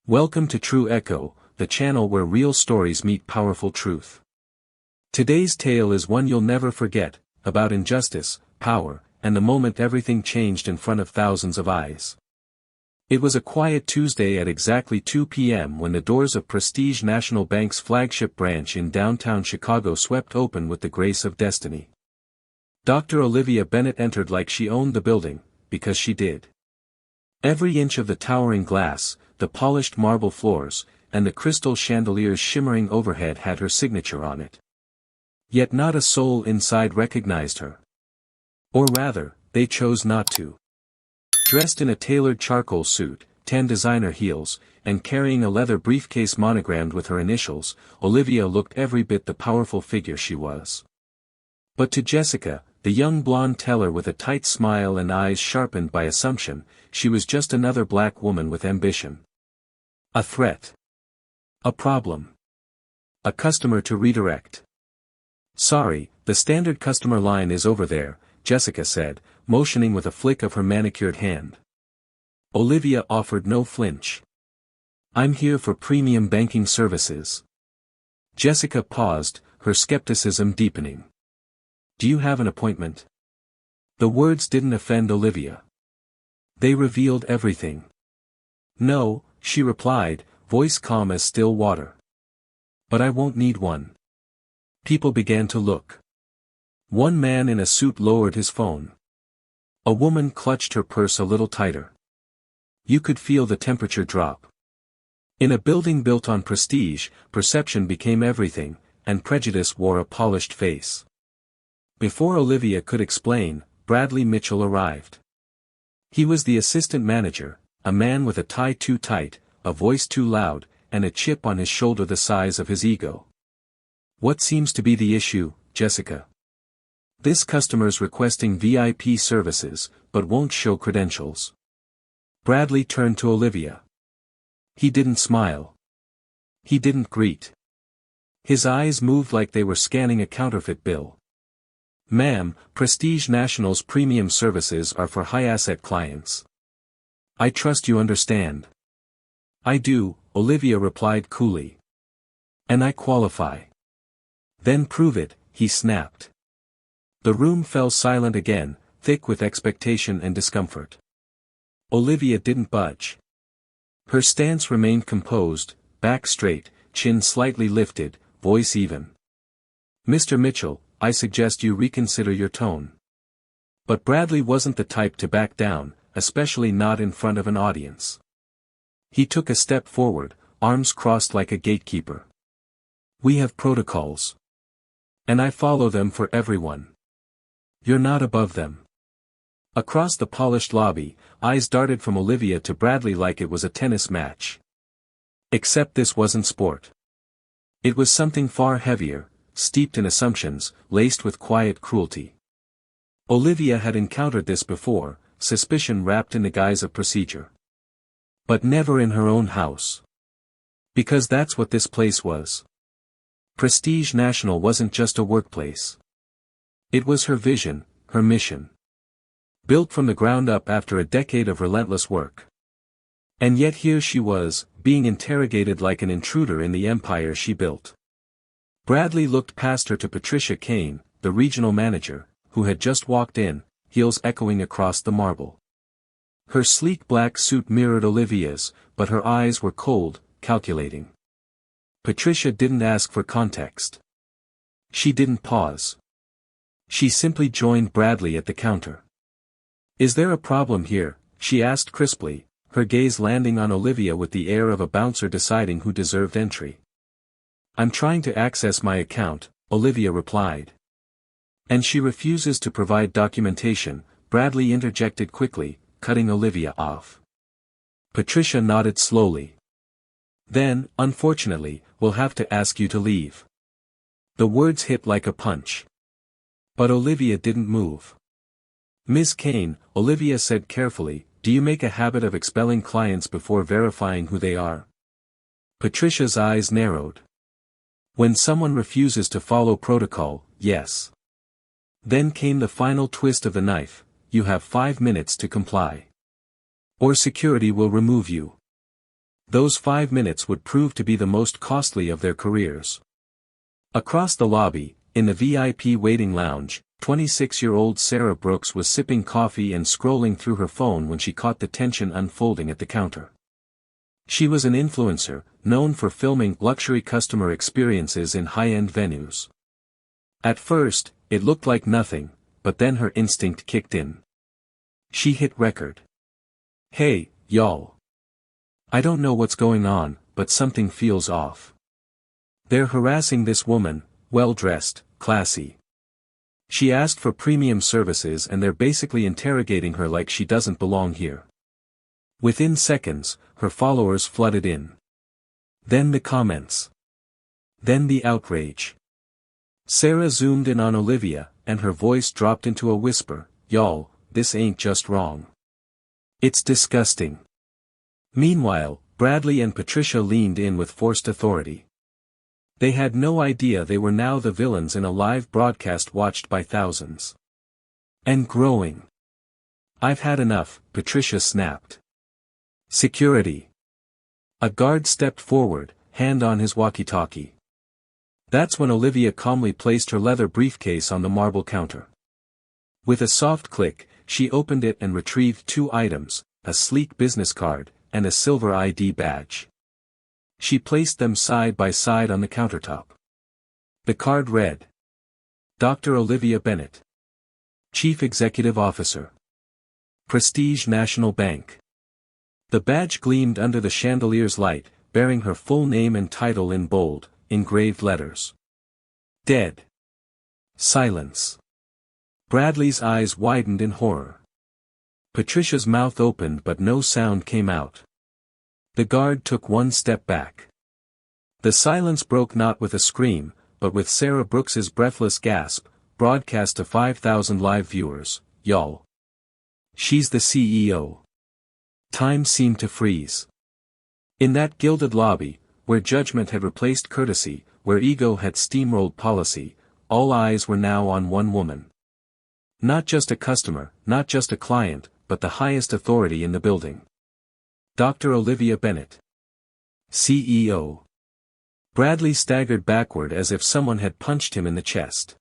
Welcome to True Echo, the channel where real stories meet powerful truth. Today's tale is one you'll never forget, about injustice, power, and the moment everything changed in front of thousands of eyes. It was a quiet Tuesday at exactly 2 p.m. when the doors of Prestige National Bank's flagship branch in downtown Chicago swept open with the grace of destiny. Dr. Olivia Bennett entered like she owned the building, because she did. Every inch of the towering glass, the polished marble floors, and the crystal chandeliers shimmering overhead had her signature on it. Yet not a soul inside recognized her. Or rather, they chose not to. Dressed in a tailored charcoal suit, tan designer heels, and carrying a leather briefcase monogrammed with her initials, Olivia looked every bit the powerful figure she was. But to Jessica, the young blonde teller with a tight smile and eyes sharpened by assumption, she was just another black woman with ambition. A threat. A problem. A customer to redirect. "Sorry, the standard customer line is over there," Jessica said, motioning with a flick of her manicured hand. Olivia offered no flinch. "I'm here for premium banking services." Jessica paused, her skepticism deepening. "Do you have an appointment?" The words didn't offend Olivia. They revealed everything. "No," she replied, voice calm as still water. "But I won't need one." People began to look. One man in a suit lowered his phone. A woman clutched her purse a little tighter. You could feel the temperature drop. In a building built on prestige, perception became everything, and prejudice wore a polished face. Before Olivia could explain, Bradley Mitchell arrived. He was the assistant manager, a man with a tie too tight, a voice too loud, and a chip on his shoulder the size of his ego. "What seems to be the issue, Jessica?" "This customer's requesting VIP services, but won't show credentials." Bradley turned to Olivia. He didn't smile. He didn't greet. His eyes moved like they were scanning a counterfeit bill. "Ma'am, Prestige National's premium services are for high-asset clients. I trust you understand." "I do," Olivia replied coolly. "And I qualify." "Then prove it," he snapped. The room fell silent again, thick with expectation and discomfort. Olivia didn't budge. Her stance remained composed, back straight, chin slightly lifted, voice even. "Mr. Mitchell, I suggest you reconsider your tone." But Bradley wasn't the type to back down, especially not in front of an audience. He took a step forward, arms crossed like a gatekeeper. "We have protocols. And I follow them for everyone. You're not above them." Across the polished lobby, eyes darted from Olivia to Bradley like it was a tennis match. Except this wasn't sport. It was something far heavier, steeped in assumptions, laced with quiet cruelty. Olivia had encountered this before, suspicion wrapped in the guise of procedure. But never in her own house. Because that's what this place was. Prestige National wasn't just a workplace. It was her vision, her mission. Built from the ground up after a decade of relentless work. And yet here she was, being interrogated like an intruder in the empire she built. Bradley looked past her to Patricia Kane, the regional manager, who had just walked in, heels echoing across the marble. Her sleek black suit mirrored Olivia's, but her eyes were cold, calculating. Patricia didn't ask for context. She didn't pause. She simply joined Bradley at the counter. "Is there a problem here?" she asked crisply, her gaze landing on Olivia with the air of a bouncer deciding who deserved entry. "I'm trying to access my account," Olivia replied. "And she refuses to provide documentation," Bradley interjected quickly, cutting Olivia off. Patricia nodded slowly. "Then, unfortunately, we'll have to ask you to leave." The words hit like a punch. But Olivia didn't move. "Ms. Kane," Olivia said carefully, "do you make a habit of expelling clients before verifying who they are?" Patricia's eyes narrowed. "When someone refuses to follow protocol, yes." Then came the final twist of the knife: "You have 5 minutes to comply. Or security will remove you." Those 5 minutes would prove to be the most costly of their careers. Across the lobby, in the VIP waiting lounge, 26-year-old Sarah Brooks was sipping coffee and scrolling through her phone when she caught the tension unfolding at the counter. She was an influencer, known for filming luxury customer experiences in high-end venues. At first, it looked like nothing, but then her instinct kicked in. She hit record. "Hey, y'all. I don't know what's going on, but something feels off. They're harassing this woman, well-dressed, classy. She asked for premium services and they're basically interrogating her like she doesn't belong here." Within seconds, her followers flooded in. Then the comments. Then the outrage. Sarah zoomed in on Olivia, and her voice dropped into a whisper, "Y'all, this ain't just wrong. It's disgusting." Meanwhile, Bradley and Patricia leaned in with forced authority. They had no idea they were now the villains in a live broadcast watched by thousands. And growing. "I've had enough," Patricia snapped. "Security." A guard stepped forward, hand on his walkie-talkie. That's when Olivia calmly placed her leather briefcase on the marble counter. With a soft click, she opened it and retrieved 2 items, a sleek business card, and a silver ID badge. She placed them side by side on the countertop. The card read, "Dr. Olivia Bennett, Chief Executive Officer, Prestige National Bank." The badge gleamed under the chandelier's light, bearing her full name and title in bold, engraved letters. Dead. Silence. Bradley's eyes widened in horror. Patricia's mouth opened but no sound came out. The guard took 1 step back. The silence broke not with a scream, but with Sarah Brooks's breathless gasp, broadcast to 5,000 live viewers, "Y'all. She's the CEO." Time seemed to freeze. In that gilded lobby, where judgment had replaced courtesy, where ego had steamrolled policy, all eyes were now on one woman. Not just a customer, not just a client, but the highest authority in the building. Dr. Olivia Bennett, CEO. Bradley staggered backward as if someone had punched him in the chest.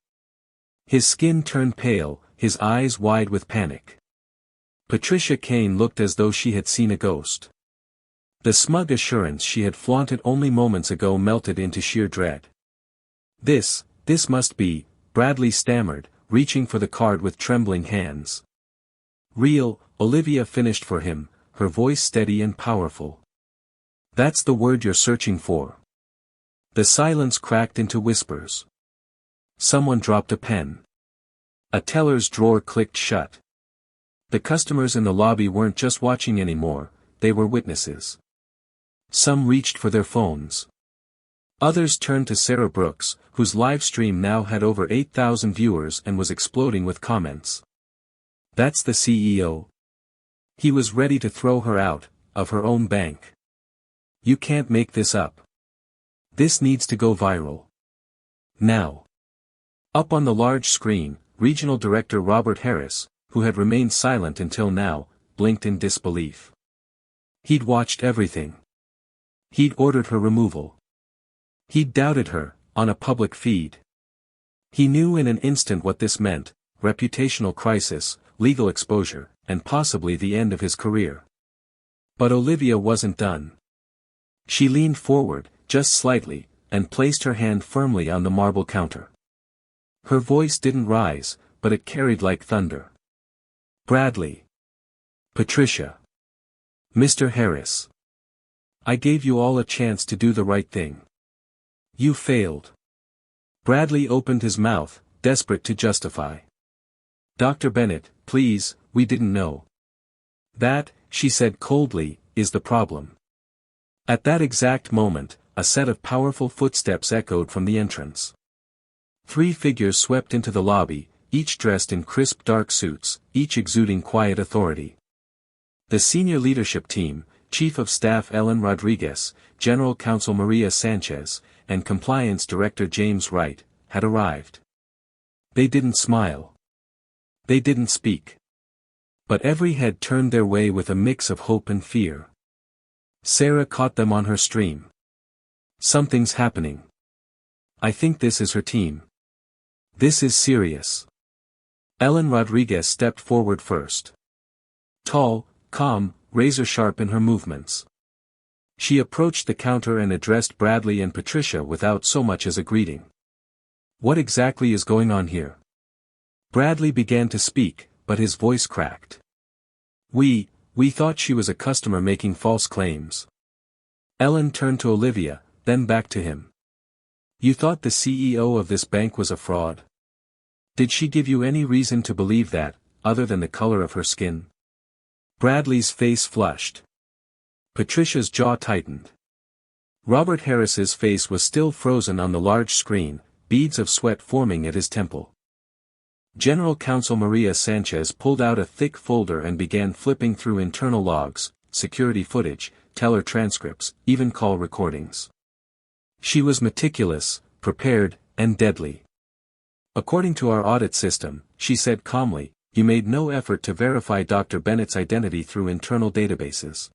His skin turned pale, his eyes wide with panic. Patricia Kane looked as though she had seen a ghost. The smug assurance she had flaunted only moments ago melted into sheer dread. This must be," Bradley stammered, reaching for the card with trembling hands. "Real," Olivia finished for him, her voice steady and powerful. "That's the word you're searching for." The silence cracked into whispers. Someone dropped a pen. A teller's drawer clicked shut. The customers in the lobby weren't just watching anymore, they were witnesses. Some reached for their phones. Others turned to Sarah Brooks, whose live stream now had over 8,000 viewers and was exploding with comments. "That's the CEO. He was ready to throw her out of her own bank. You can't make this up. This needs to go viral. Now." Up on the large screen, Regional Director Robert Harris, who had remained silent until now, blinked in disbelief. He'd watched everything. He'd ordered her removal. He'd doubted her, on a public feed. He knew in an instant what this meant: reputational crisis, legal exposure, and possibly the end of his career. But Olivia wasn't done. She leaned forward, just slightly, and placed her hand firmly on the marble counter. Her voice didn't rise, but it carried like thunder. "Bradley. Patricia. Mr. Harris. I gave you all a chance to do the right thing. You failed." Bradley opened his mouth, desperate to justify. "Dr. Bennett, please, we didn't know. That," she said coldly, "is the problem." At that exact moment, a set of powerful footsteps echoed from the entrance. 3 figures swept into the lobby, each dressed in crisp dark suits, each exuding quiet authority. The senior leadership team, Chief of Staff Ellen Rodriguez, General Counsel Maria Sanchez, and Compliance Director James Wright, had arrived. They didn't smile. They didn't speak. But every head turned their way with a mix of hope and fear. Sarah caught them on her stream. Something's happening. I think this is her team. This is serious. Ellen Rodriguez stepped forward first. Tall, calm, razor-sharp in her movements. She approached the counter and addressed Bradley and Patricia without so much as a greeting. What exactly is going on here? Bradley began to speak, but his voice cracked. We thought she was a customer making false claims. Ellen turned to Olivia, then back to him. You thought the CEO of this bank was a fraud? Did she give you any reason to believe that, other than the color of her skin? Bradley's face flushed. Patricia's jaw tightened. Robert Harris's face was still frozen on the large screen, beads of sweat forming at his temple. General Counsel Maria Sanchez pulled out a thick folder and began flipping through internal logs, security footage, teller transcripts, even call recordings. She was meticulous, prepared, and deadly. According to our audit system, she said calmly, you made no effort to verify Dr. Bennett's identity through internal databases.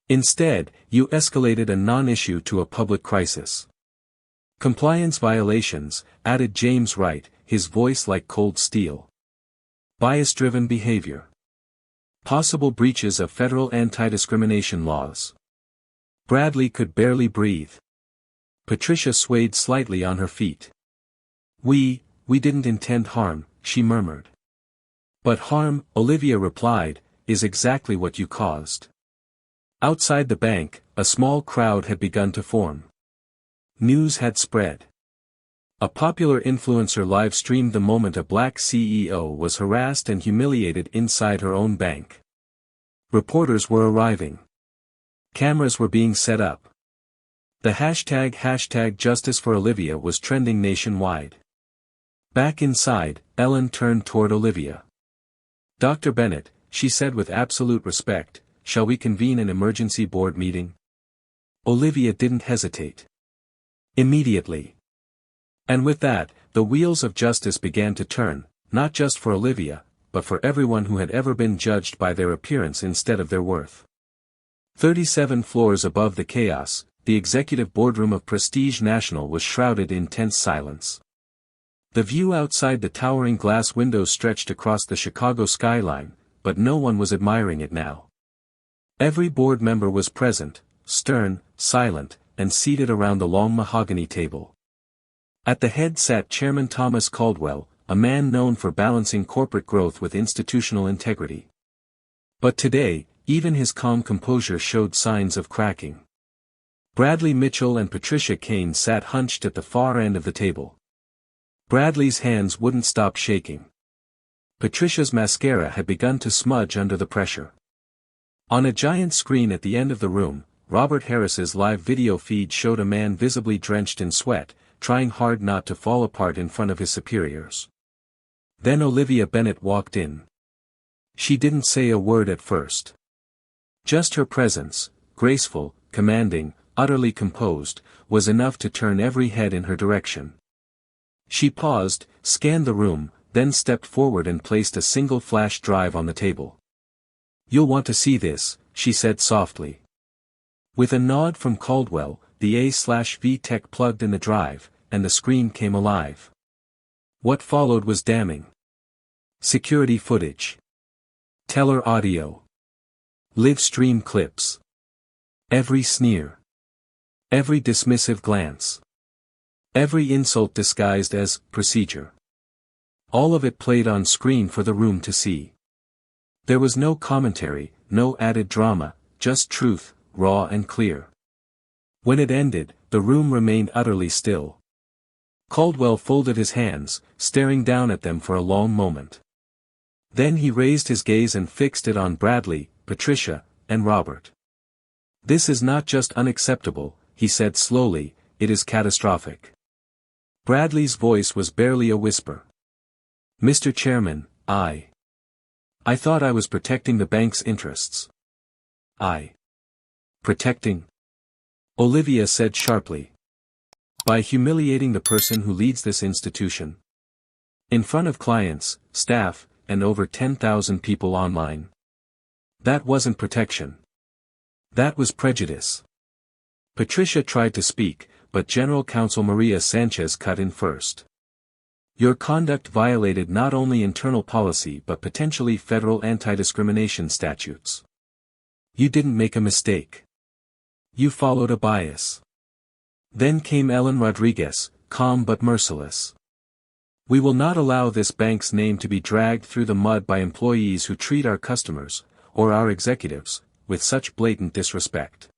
Instead, you escalated a non-issue to a public crisis. Compliance violations, added James Wright, his voice like cold steel. Bias-driven behavior. Possible breaches of federal anti-discrimination laws. Bradley could barely breathe. Patricia swayed slightly on her feet. We didn't intend harm, she murmured. But harm, Olivia replied, is exactly what you caused. Outside the bank, a small crowd had begun to form. News had spread. A popular influencer live-streamed the moment a black CEO was harassed and humiliated inside her own bank. Reporters were arriving. Cameras were being set up. The hashtag Justice for Olivia was trending nationwide. Back inside, Ellen turned toward Olivia. Dr. Bennett, she said with absolute respect, shall we convene an emergency board meeting? Olivia didn't hesitate. Immediately. And with that, the wheels of justice began to turn, not just for Olivia, but for everyone who had ever been judged by their appearance instead of their worth. 37 floors above the chaos, the executive boardroom of Prestige National was shrouded in tense silence. The view outside the towering glass windows stretched across the Chicago skyline, but no one was admiring it now. Every board member was present, stern, silent, and seated around the long mahogany table. At the head sat Chairman Thomas Caldwell, a man known for balancing corporate growth with institutional integrity. But today, even his calm composure showed signs of cracking. Bradley Mitchell and Patricia Kane sat hunched at the far end of the table. Bradley's hands wouldn't stop shaking. Patricia's mascara had begun to smudge under the pressure. On a giant screen at the end of the room, Robert Harris's live video feed showed a man visibly drenched in sweat, trying hard not to fall apart in front of his superiors. Then Olivia Bennett walked in. She didn't say a word at first. Just her presence, graceful, commanding, utterly composed, was enough to turn every head in her direction. She paused, scanned the room, then stepped forward and placed a single flash drive on the table. You'll want to see this, she said softly. With a nod from Caldwell, the A/V tech plugged in the drive, and the screen came alive. What followed was damning. Security footage. Teller audio. Live stream clips. Every sneer. Every dismissive glance. Every insult disguised as procedure. All of it played on screen for the room to see. There was no commentary, no added drama, just truth, raw and clear. When it ended, the room remained utterly still. Caldwell folded his hands, staring down at them for a long moment. Then he raised his gaze and fixed it on Bradley, Patricia, and Robert. This is not just unacceptable, he said slowly, it is catastrophic. Bradley's voice was barely a whisper. Mr. Chairman, I thought I was protecting the bank's interests. Protecting? Olivia said sharply. By humiliating the person who leads this institution. In front of clients, staff, and over 10,000 people online. That wasn't protection. That was prejudice. Patricia tried to speak, but General Counsel Maria Sanchez cut in first. Your conduct violated not only internal policy but potentially federal anti-discrimination statutes. You didn't make a mistake. You followed a bias. Then came Ellen Rodriguez, calm but merciless. We will not allow this bank's name to be dragged through the mud by employees who treat our customers, or our executives, with such blatant disrespect.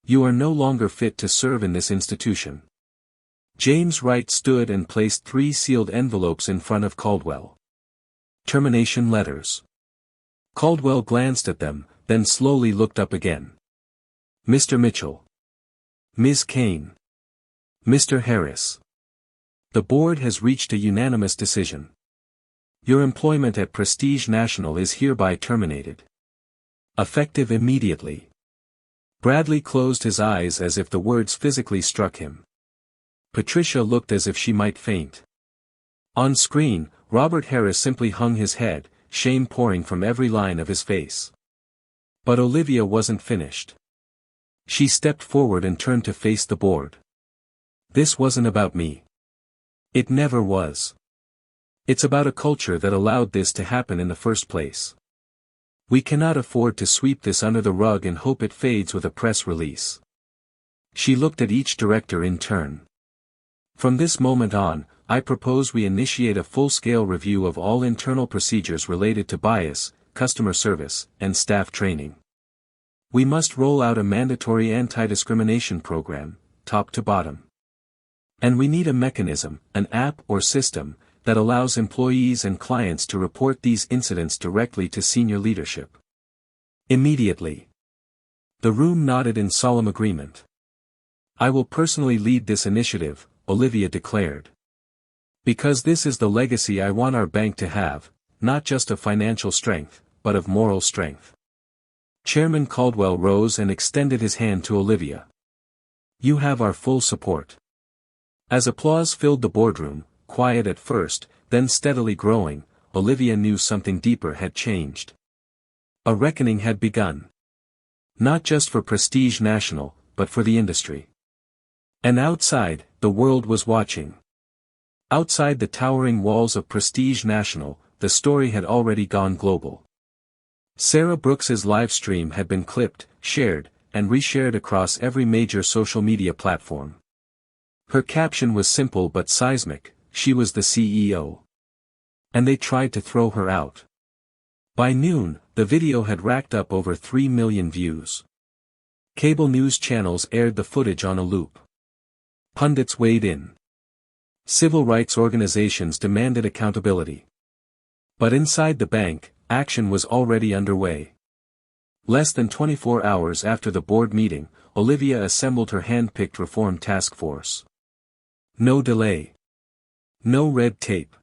You are no longer fit to serve in this institution. James Wright stood and placed 3 sealed envelopes in front of Caldwell. Termination letters. Caldwell glanced at them, then slowly looked up again. Mr. Mitchell. Ms. Kane. Mr. Harris. The board has reached a unanimous decision. Your employment at Prestige National is hereby terminated. Effective immediately. Bradley closed his eyes as if the words physically struck him. Patricia looked as if she might faint. On screen, Robert Harris simply hung his head, shame pouring from every line of his face. But Olivia wasn't finished. She stepped forward and turned to face the board. This wasn't about me. It never was. It's about a culture that allowed this to happen in the first place. We cannot afford to sweep this under the rug and hope it fades with a press release. She looked at each director in turn. From this moment on, I propose we initiate a full-scale review of all internal procedures related to bias, customer service, and staff training. We must roll out a mandatory anti-discrimination program, top to bottom. And we need a mechanism, an app or system, that allows employees and clients to report these incidents directly to senior leadership. Immediately. The room nodded in solemn agreement. I will personally lead this initiative, Olivia declared. Because this is the legacy I want our bank to have, not just of financial strength, but of moral strength. Chairman Caldwell rose and extended his hand to Olivia. You have our full support. As applause filled the boardroom, quiet at first, then steadily growing, Olivia knew something deeper had changed. A reckoning had begun. Not just for Prestige National, but for the industry. And outside, the world was watching. Outside the towering walls of Prestige National, the story had already gone global. Sarah Brooks's live stream had been clipped, shared, and reshared across every major social media platform. Her caption was simple but seismic: she was the CEO. And they tried to throw her out. By noon, the video had racked up over 3 million views. Cable news channels aired the footage on a loop. Pundits weighed in. Civil rights organizations demanded accountability. But inside the bank, action was already underway. Less than 24 hours after the board meeting, Olivia assembled her hand-picked reform task force. No delay. No red tape.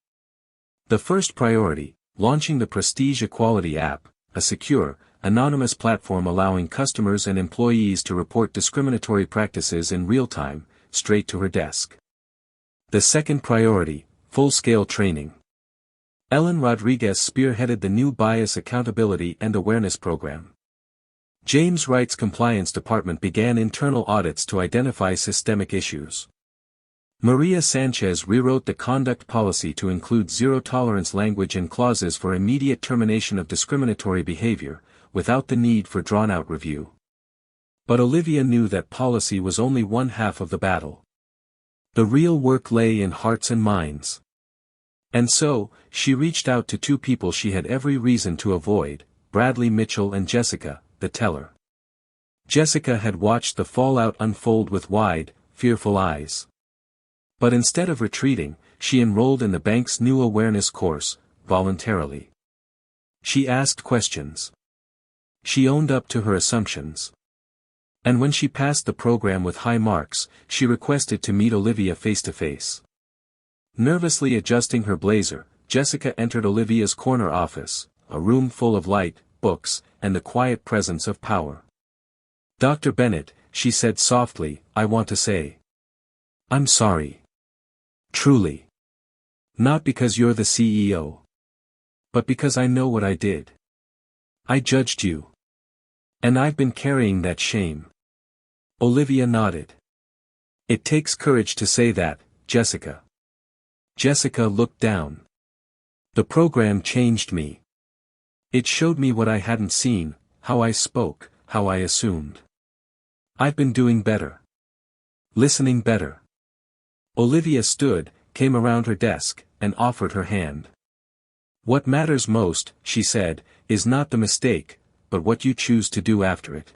The first priority, launching the Prestige Equality app, a secure, anonymous platform allowing customers and employees to report discriminatory practices in real time, straight to her desk. The second priority, full-scale training. Ellen Rodriguez spearheaded the new Bias Accountability and Awareness Program. James Wright's compliance department began internal audits to identify systemic issues. Maria Sanchez rewrote the conduct policy to include zero-tolerance language and clauses for immediate termination of discriminatory behavior, without the need for drawn-out review. But Olivia knew that policy was only one half of the battle. The real work lay in hearts and minds. And so, she reached out to 2 people she had every reason to avoid, Bradley Mitchell and Jessica, the teller. Jessica had watched the fallout unfold with wide, fearful eyes. But instead of retreating, she enrolled in the bank's new awareness course, voluntarily. She asked questions. She owned up to her assumptions. And when she passed the program with high marks, she requested to meet Olivia face-to-face. Nervously adjusting her blazer, Jessica entered Olivia's corner office, a room full of light, books, and the quiet presence of power. Dr. Bennett, she said softly, I want to say. I'm sorry. Truly. Not because you're the CEO. But because I know what I did. I judged you. And I've been carrying that shame. Olivia nodded. It takes courage to say that, Jessica. Jessica looked down. The program changed me. It showed me what I hadn't seen, how I spoke, how I assumed. I've been doing better. Listening better. Olivia stood, came around her desk, and offered her hand. What matters most, she said, is not the mistake, but what you choose to do after it.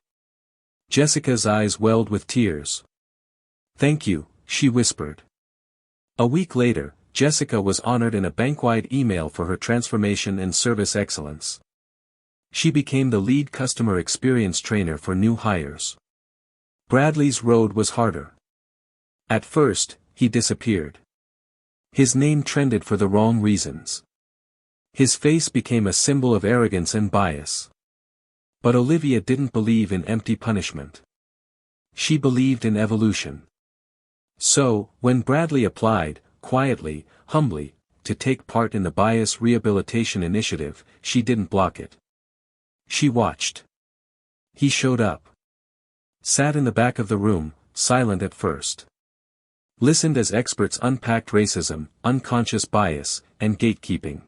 Jessica's eyes welled with tears. Thank you, she whispered. A week later, Jessica was honored in a bank-wide email for her transformation and service excellence. She became the lead customer experience trainer for new hires. Bradley's road was harder. At first, he disappeared. His name trended for the wrong reasons. His face became a symbol of arrogance and bias. But Olivia didn't believe in empty punishment. She believed in evolution. So, when Bradley applied, quietly, humbly, to take part in the bias rehabilitation initiative, she didn't block it. She watched. He showed up. Sat in the back of the room, silent at first. Listened as experts unpacked racism, unconscious bias, and gatekeeping.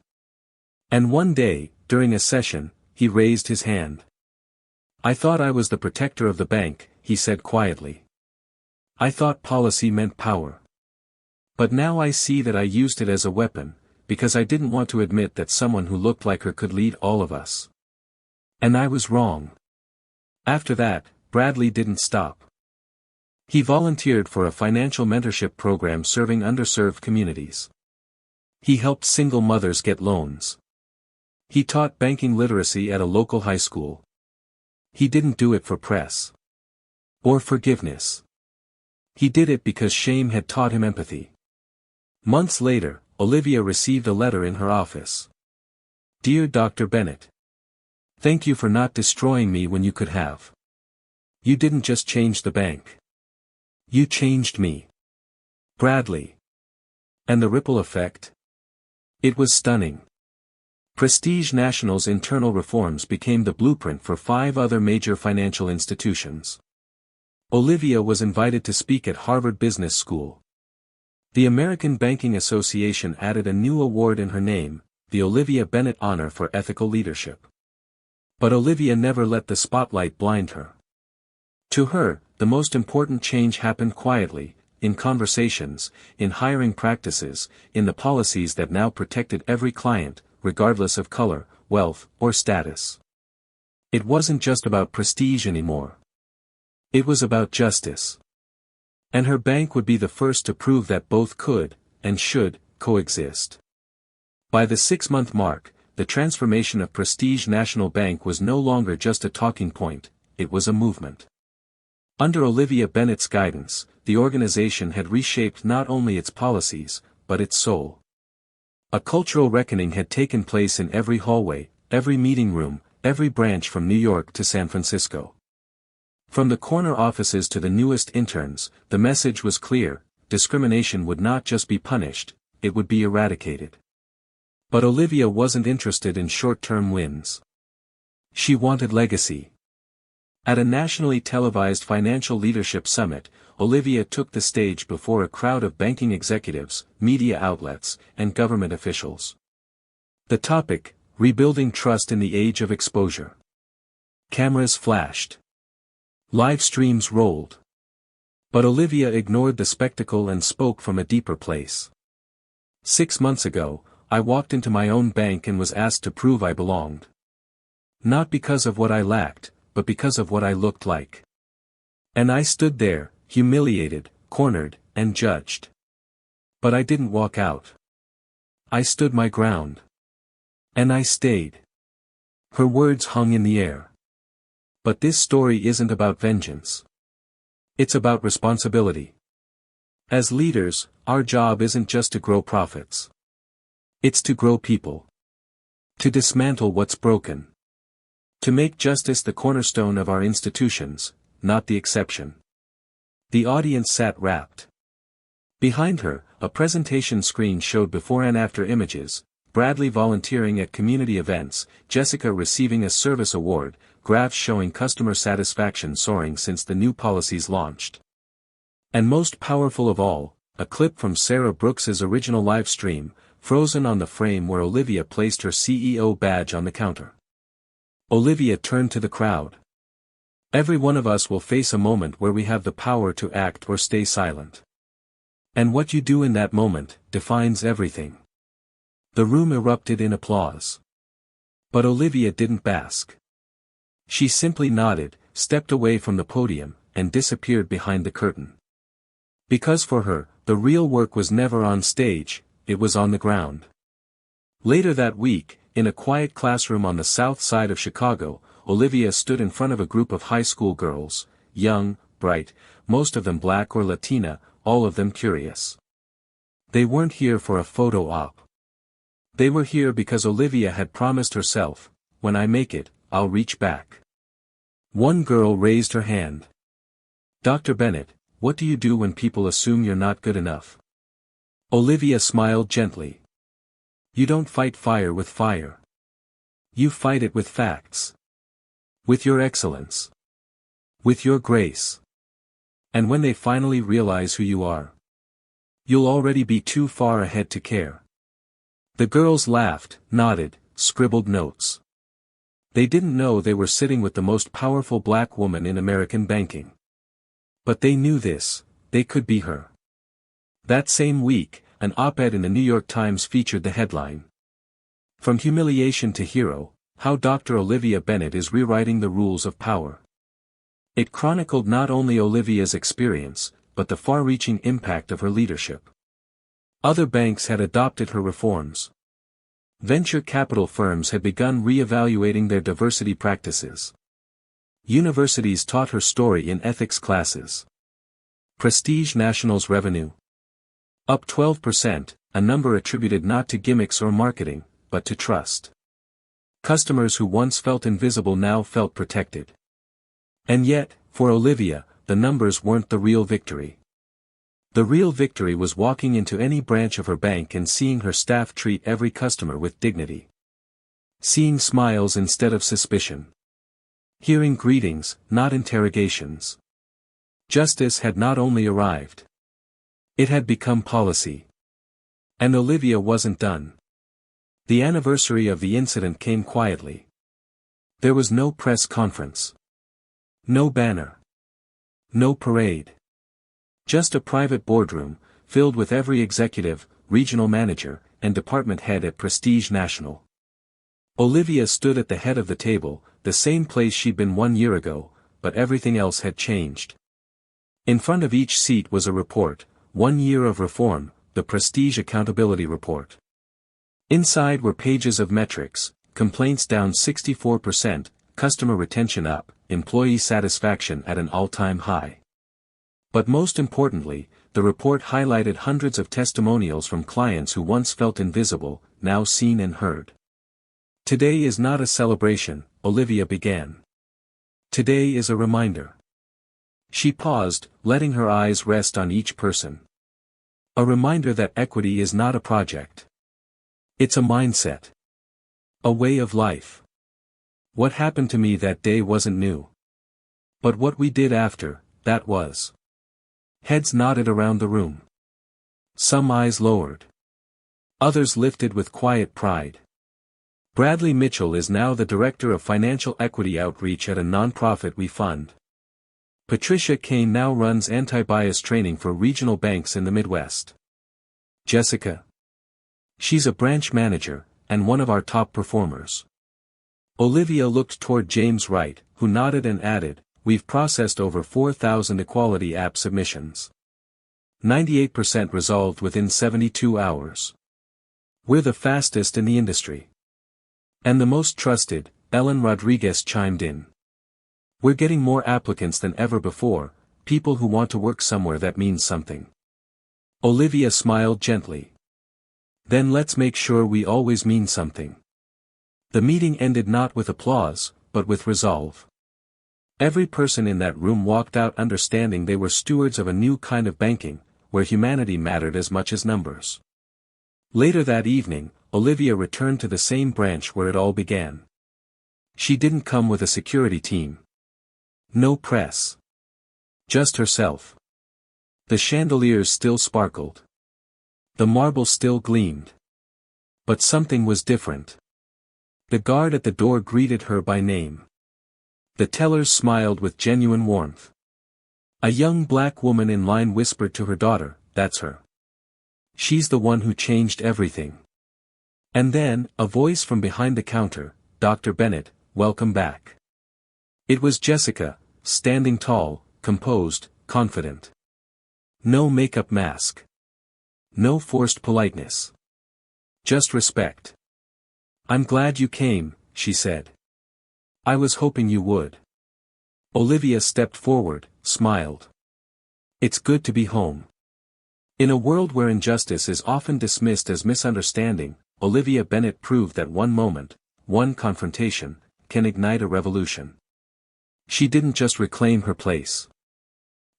And one day, during a session, he raised his hand. I thought I was the protector of the bank, he said quietly. I thought policy meant power. But now I see that I used it as a weapon, because I didn't want to admit that someone who looked like her could lead all of us. And I was wrong. After that, Bradley didn't stop. He volunteered for a financial mentorship program serving underserved communities. He helped single mothers get loans. He taught banking literacy at a local high school. He didn't do it for press. Or forgiveness. He did it because shame had taught him empathy. Months later, Olivia received a letter in her office. Dear Dr. Bennett. Thank you for not destroying me when you could have. You didn't just change the bank. You changed me. Bradley. And the ripple effect? It was stunning. Prestige National's internal reforms became the blueprint for 5 other major financial institutions. Olivia was invited to speak at Harvard Business School. The American Banking Association added a new award in her name, the Olivia Bennett Honor for Ethical Leadership. But Olivia never let the spotlight blind her. To her, the most important change happened quietly, in conversations, in hiring practices, in the policies that now protected every client, regardless of color, wealth, or status. It wasn't just about prestige anymore. It was about justice. And her bank would be the first to prove that both could, and should, coexist. By the 6-month mark, the transformation of Prestige National Bank was no longer just a talking point, it was a movement. Under Olivia Bennett's guidance, the organization had reshaped not only its policies, but its soul. A cultural reckoning had taken place in every hallway, every meeting room, every branch from New York to San Francisco. From the corner offices to the newest interns, the message was clear: discrimination would not just be punished, it would be eradicated. But Olivia wasn't interested in short-term wins. She wanted legacy. At a nationally televised financial leadership summit, Olivia took the stage before a crowd of banking executives, media outlets, and government officials. The topic: rebuilding trust in the age of exposure. Cameras flashed. Live streams rolled. But Olivia ignored the spectacle and spoke from a deeper place. 6 months ago, I walked into my own bank and was asked to prove I belonged. Not because of what I lacked, but because of what I looked like. And I stood there, humiliated, cornered, and judged. But I didn't walk out. I stood my ground. And I stayed. Her words hung in the air. But this story isn't about vengeance. It's about responsibility. As leaders, our job isn't just to grow profits. It's to grow people. To dismantle what's broken. To make justice the cornerstone of our institutions, not the exception. The audience sat rapt. Behind her, a presentation screen showed before and after images: Bradley volunteering at community events, Jessica receiving a service award, graphs showing customer satisfaction soaring since the new policies launched. And most powerful of all, a clip from Sarah Brooks's original live stream, frozen on the frame where Olivia placed her CEO badge on the counter. Olivia turned to the crowd. Every one of us will face a moment where we have the power to act or stay silent. And what you do in that moment defines everything. The room erupted in applause. But Olivia didn't bask. She simply nodded, stepped away from the podium, and disappeared behind the curtain. Because for her, the real work was never on stage, it was on the ground. Later that week, in a quiet classroom on the south side of Chicago, Olivia stood in front of a group of high school girls, young, bright, most of them black or Latina, all of them curious. They weren't here for a photo op. They were here because Olivia had promised herself, when I make it, I'll reach back. One girl raised her hand. Dr. Bennett, what do you do when people assume you're not good enough? Olivia smiled gently. You don't fight fire with fire. You fight it with facts. With your excellence. With your grace. And when they finally realize who you are, you'll already be too far ahead to care. The girls laughed, nodded, scribbled notes. They didn't know they were sitting with the most powerful black woman in American banking. But they knew this, they could be her. That same week, an op-ed in the New York Times featured the headline. From humiliation to hero, how Dr. Olivia Bennett is rewriting the rules of power. It chronicled not only Olivia's experience, but the far-reaching impact of her leadership. Other banks had adopted her reforms. Venture capital firms had begun re-evaluating their diversity practices. Universities taught her story in ethics classes. Prestige National's revenue up 12%, a number attributed not to gimmicks or marketing, but to trust. Customers who once felt invisible now felt protected. And yet, for Olivia, the numbers weren't the real victory. The real victory was walking into any branch of her bank and seeing her staff treat every customer with dignity. Seeing smiles instead of suspicion. Hearing greetings, not interrogations. Justice had not only arrived. It had become policy. And Olivia wasn't done. The anniversary of the incident came quietly. There was no press conference. No banner. No parade. Just a private boardroom, filled with every executive, regional manager, and department head at Prestige National. Olivia stood at the head of the table, the same place she'd been 1 year ago, but everything else had changed. In front of each seat was a report, 1 year of reform, the Prestige Accountability Report. Inside were pages of metrics, complaints down 64%, customer retention up, employee satisfaction at an all-time high. But most importantly, the report highlighted hundreds of testimonials from clients who once felt invisible, now seen and heard. Today is not a celebration, Olivia began. Today is a reminder. She paused, letting her eyes rest on each person. A reminder that equity is not a project. It's a mindset. A way of life. What happened to me that day wasn't new. But what we did after, that was. Heads nodded around the room. Some eyes lowered. Others lifted with quiet pride. Bradley Mitchell is now the Director of Financial Equity Outreach at a nonprofit we fund. Patricia Kane now runs anti-bias training for regional banks in the Midwest. Jessica. She's a branch manager, and one of our top performers. Olivia looked toward James Wright, who nodded and added, we've processed over 4,000 equality app submissions. 98% resolved within 72 hours. We're the fastest in the industry. And the most trusted, Ellen Rodriguez chimed in. We're getting more applicants than ever before, people who want to work somewhere that means something. Olivia smiled gently. Then let's make sure we always mean something. The meeting ended not with applause, but with resolve. Every person in that room walked out understanding they were stewards of a new kind of banking, where humanity mattered as much as numbers. Later that evening, Olivia returned to the same branch where it all began. She didn't come with a security team. No press. Just herself. The chandeliers still sparkled. The marble still gleamed. But something was different. The guard at the door greeted her by name. The tellers smiled with genuine warmth. A young black woman in line whispered to her daughter, "That's her. She's the one who changed everything." And then, a voice from behind the counter, "Dr. Bennett, welcome back." It was Jessica, standing tall, composed, confident. No makeup mask. No forced politeness. Just respect. "I'm glad you came," she said. "I was hoping you would." Olivia stepped forward, smiled. "It's good to be home." In a world where injustice is often dismissed as misunderstanding, Olivia Bennett proved that one moment, one confrontation, can ignite a revolution. She didn't just reclaim her place.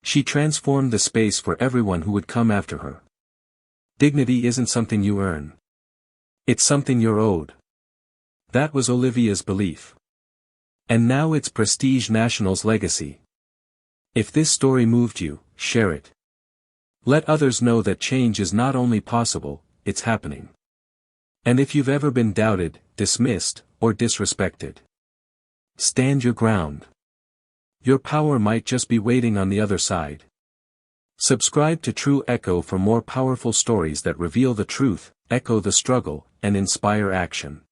She transformed the space for everyone who would come after her. Dignity isn't something you earn. It's something you're owed. That was Olivia's belief. And now it's Prestige National's legacy. If this story moved you, share it. Let others know that change is not only possible, it's happening. And if you've ever been doubted, dismissed, or disrespected, stand your ground. Your power might just be waiting on the other side. Subscribe to True Echo for more powerful stories that reveal the truth, echo the struggle, and inspire action.